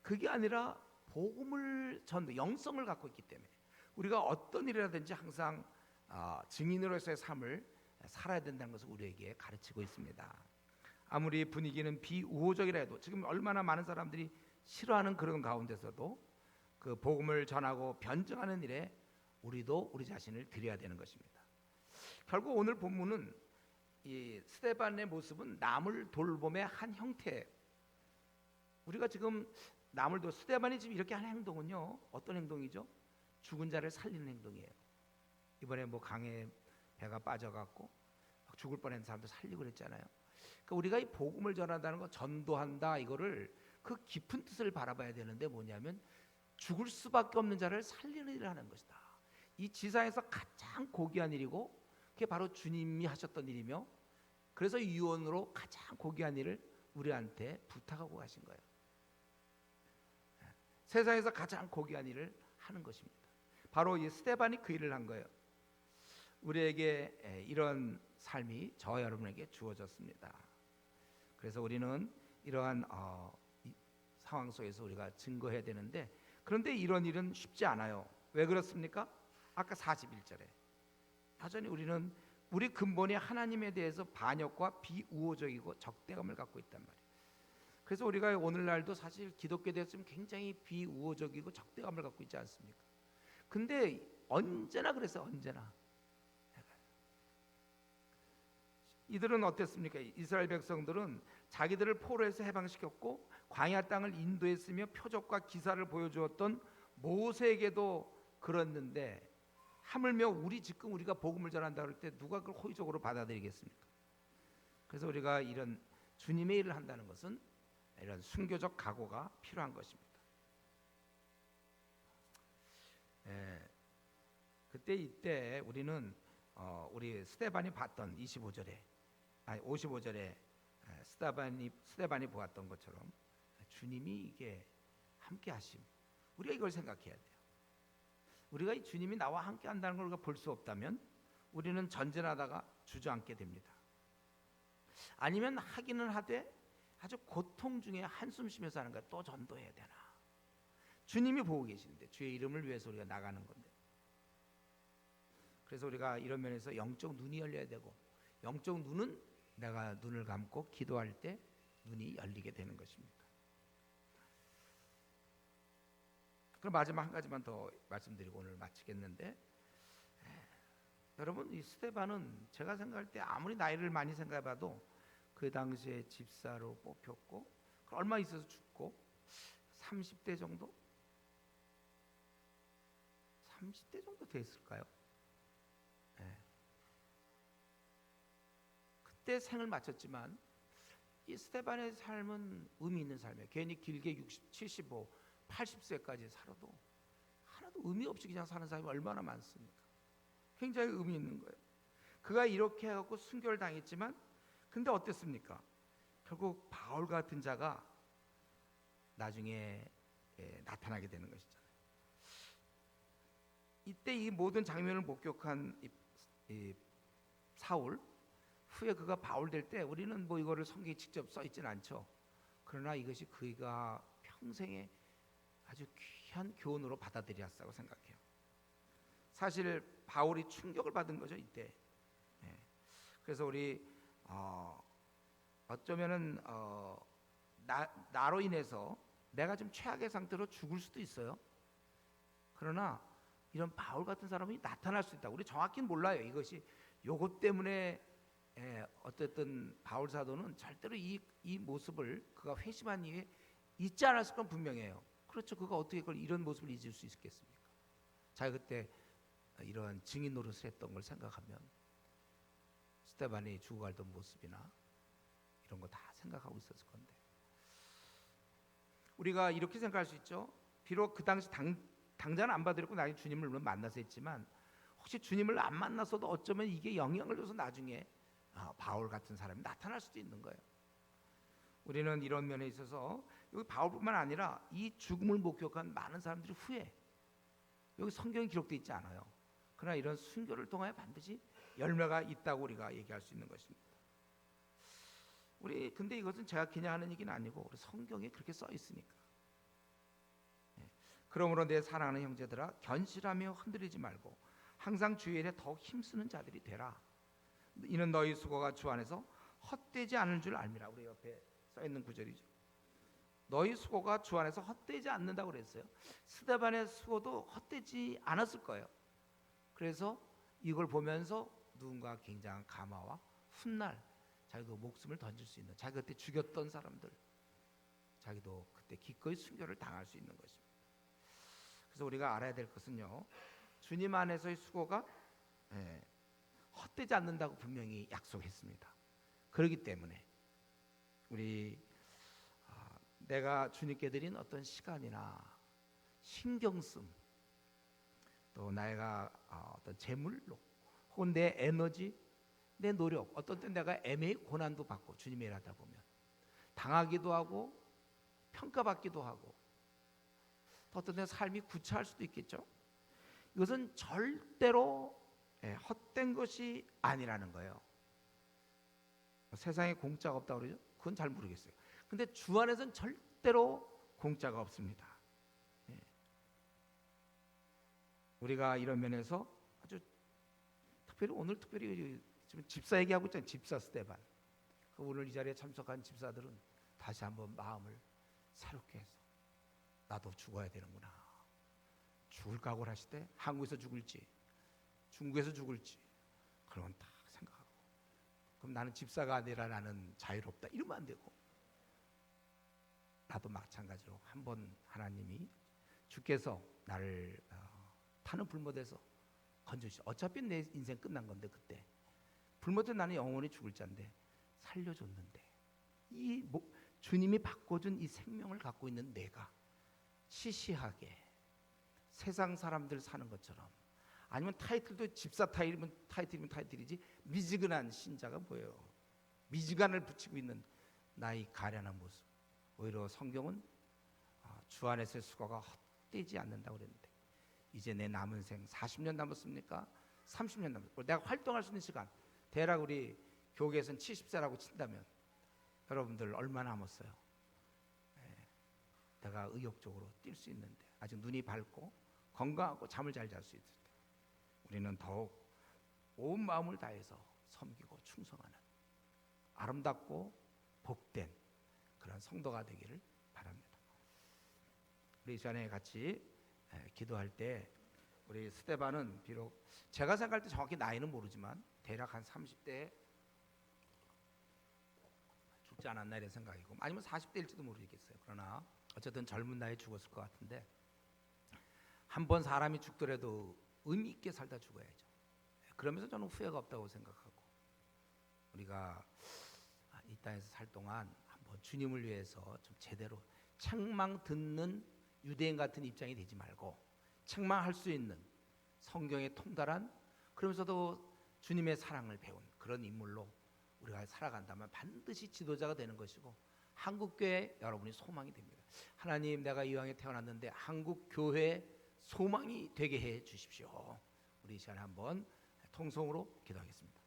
그게 아니라 복음을 영성을 갖고 있기 때문에 우리가 어떤 일이라든지 항상 증인으로서의 삶을 살아야 된다는 것을 우리에게 가르치고 있습니다. 아무리 분위기는 비우호적이라 해도 지금 얼마나 많은 사람들이 싫어하는 그런 가운데서도 그 복음을 전하고 변증하는 일에 우리도 우리 자신을 드려야 되는 것입니다. 결국 오늘 본문은 이 스데반의 모습은 남을 돌봄의 한 형태예요. 우리가 지금 스데반이 지금 이렇게 하는 행동은요, 어떤 행동이죠? 죽은 자를 살리는 행동이에요. 이번에 강에 배가 빠져갖고 막 죽을 뻔한 사람도 살리고 그랬잖아요. 그러니까 우리가 이 복음을 전한다는 거, 전도한다, 이거를 그 깊은 뜻을 바라봐야 되는데 뭐냐면 죽을 수밖에 없는 자를 살리는 일을 하는 것이다. 이 지상에서 가장 고귀한 일이고 그게 바로 주님이 하셨던 일이며, 그래서 유언으로 가장 고귀한 일을 우리한테 부탁하고 가신 거예요. 세상에서 가장 고귀한 일을 하는 것입니다. 바로 이 스데반이 그 일을 한 거예요. 우리에게 이런 삶이 저와 여러분에게 주어졌습니다. 그래서 우리는 이러한 상황 속에서 우리가 증거해야 되는데, 그런데 이런 일은 쉽지 않아요. 왜 그렇습니까? 아까 41절에 여전히 우리는 우리 근본이 하나님에 대해서 반역과 비우호적이고 적대감을 갖고 있단 말이에요. 그래서 우리가 오늘날도 사실 기독교에 대해서 굉장히 비우호적이고 적대감을 갖고 있지 않습니까? 근데 언제나 그랬어요. 언제나. 이들은 어땠습니까? 이스라엘 백성들은 자기들을 포로에서 해방시켰고 광야 땅을 인도했으며 표적과 기사를 보여주었던 모세에게도 그랬는데, 하물며 우리가 복음을 전한다 그럴 때 누가 그걸 호의적으로 받아들이겠습니까? 그래서 우리가 이런 주님의 일을 한다는 것은 이런 순교적 각오가 필요한 것입니다. 이때 우리는 우리 스데반이 봤던 55절에 스데반이 보았던 것처럼 주님이 이게 함께 하심, 우리가 이걸 생각해야 돼요. 우리가 이 주님이 나와 함께 한다는 걸 우리가 볼 수 없다면 우리는 전진하다가 주저앉게 됩니다. 아니면 하기는 하되 아주 고통 중에 한숨 쉬면서 하는 거야. 또 전도해야 되나? 주님이 보고 계시는데 주의 이름을 위해서 우리가 나가는 건데. 그래서 우리가 이런 면에서 영적 눈이 열려야 되고, 영적 눈은 내가 눈을 감고 기도할 때 눈이 열리게 되는 것입니다. 그럼 마지막 한 가지만 더 말씀드리고 오늘 마치겠는데, 여러분, 이 스데반은 제가 생각할 때 아무리 나이를 많이 생각해봐도 그 당시에 집사로 뽑혔고 얼마 있어서 죽고 30대 정도? 30대 정도 됐을까요? 그때 생을 마쳤지만 이 스데반의 삶은 의미 있는 삶이에요. 괜히 길게 60, 75, 80세까지 살아도 하나도 의미 없이 그냥 사는 사람이 얼마나 많습니까? 굉장히 의미 있는 거예요. 그가 이렇게 해갖고 순교를 당했지만 근데 어땠습니까? 결국 바울 같은 자가 나중에 나타나게 되는 것이잖아요. 이때 이 모든 장면을 목격한 이 사울, 후에 그가 바울 될 때 우리는 뭐 이거를 성경에 직접 써 있지는 않죠. 그러나 이것이 그가 평생에 아주 귀한 교훈으로 받아들였다고 생각해요. 사실 바울이 충격을 받은 거죠 이때. 그래서 우리 어쩌면은 나로 인해서 내가 좀 최악의 상태로 죽을 수도 있어요. 그러나 이런 바울 같은 사람이 나타날 수 있다. 우리 정확히는 몰라요. 이것이 요것 때문에 어쨌든 바울 사도는 절대로 이 모습을 그가 회심한 이후에 잊지 않았을 건 분명해요. 그렇죠. 그가 어떻게 그걸 이런 모습을 잊을 수 있겠습니까? 자기 그때 이런 증인 노릇을 했던 걸 생각하면 스데반이 죽어가던 모습이나 이런 거 다 생각하고 있었을 건데 우리가 이렇게 생각할 수 있죠. 비록 그 당시 당장은 안 받으려고 나중에 주님을 물론 만나서 했지만 혹시 주님을 안 만났어도 어쩌면 이게 영향을 줘서 나중에 바울 같은 사람이 나타날 수도 있는 거예요. 우리는 이런 면에 있어서 여기 바울뿐만 아니라 이 죽음을 목격한 많은 사람들이 후에 여기 성경에 기록되어 있지 않아요. 그러나 이런 순교를 통하여 반드시 열매가 있다고 우리가 얘기할 수 있는 것입니다. 근데 이것은 제가 그냥 하는 얘기는 아니고 우리 성경에 그렇게 써 있으니까. 그러므로 내 사랑하는 형제들아 견실하며 흔들리지 말고 항상 주의 일에 더욱 힘쓰는 자들이 되라. 이는 너희 수고가 주 안에서 헛되지 않을 줄 알미라. 우리 옆에 써 있는 구절이죠. 너희 수고가 주 안에서 헛되지 않는다고 그랬어요. 스데반의 수고도 헛되지 않았을 거예요. 그래서 이걸 보면서 누군가 굉장한 감화와 훗날 자기도 목숨을 던질 수 있는, 자기가 그때 죽였던 사람들, 자기도 그때 기꺼이 순교를 당할 수 있는 것입니다. 그래서 우리가 알아야 될 것은요, 주님 안에서의 수고가 헛되지 않는다고 분명히 약속했습니다. 그렇기 때문에 내가 주님께 드린 어떤 시간이나 신경씀, 또 내가 어떤 재물로 혹은 내 에너지, 내 노력, 어떤 때 내가 애매히 고난도 받고 주님의 일 하다 보면 당하기도 하고 평가받기도 하고 또 어떤 때 삶이 구차할 수도 있겠죠. 이것은 절대로 헛된 것이 아니라는 거예요. 세상에 공짜가 없다고 그러죠? 그건 잘 모르겠어요. 근데 주 안에서는 절대로 공짜가 없습니다. 우리가 이런 면에서 아주 오늘 특별히 지금 집사 얘기하고 있잖아요. 집사 스데반. 오늘 이 자리에 참석한 집사들은 다시 한번 마음을 새롭게 해서 나도 죽어야 되는구나. 죽을 각오를 하실 때 한국에서 죽을지 중국에서 죽을지 그런 건 다 생각하고, 그럼 나는 집사가 아니라 나는 자유롭다 이러면 안 되고, 나도 마찬가지로 한번 하나님이 주께서 나를 타는 불못에서 건져주시. 어차피 내 인생 끝난 건데 그때 불못에 나는 영원히 죽을 자인데 살려줬는데 주님이 바꿔준 이 생명을 갖고 있는 내가 시시하게 세상 사람들 사는 것처럼, 아니면 타이틀도 집사 타이틀이면 타이틀이지 미지근한 신자가 뭐예요? 미지간을 붙이고 있는 나의 가련한 모습. 오히려 성경은 주 안에서의 수고가 헛되지 않는다고 그랬는데 이제 내 남은 생 40년 남았습니까? 30년 남았습니까? 내가 활동할 수 있는 시간, 대략 우리 교계에서는 70세라고 친다면 여러분들 얼마 남았어요? 내가 의욕적으로 뛸 수 있는데, 아직 눈이 밝고 건강하고 잠을 잘 잘 수 있을 때 우리는 더욱 온 마음을 다해서 섬기고 충성하는 아름답고 복된 그런 성도가 되기를 바랍니다. 우리 이 시간에 같이 기도할 때 우리 스데반은 비록 제가 생각할 때 정확히 나이는 모르지만 대략 한 30대에 죽지 않았나 이런 생각이고, 아니면 40대일지도 모르겠어요. 그러나 어쨌든 젊은 나이에 죽었을 것 같은데, 한 번 사람이 죽더라도 의미 있게 살다 죽어야죠. 그러면서 저는 후회가 없다고 생각하고, 우리가 이 땅에서 살 동안 한번 주님을 위해서 좀 제대로 책망 듣는 유대인 같은 입장이 되지 말고 책망할 수 있는 성경에 통달한, 그러면서도 주님의 사랑을 배운 그런 인물로 우리가 살아간다면 반드시 지도자가 되는 것이고 한국교회 여러분이 소망이 됩니다. 하나님, 내가 이왕에 태어났는데 한국교회 소망이 되게 해 주십시오. 우리 이 시간에 한번 통성으로 기도하겠습니다.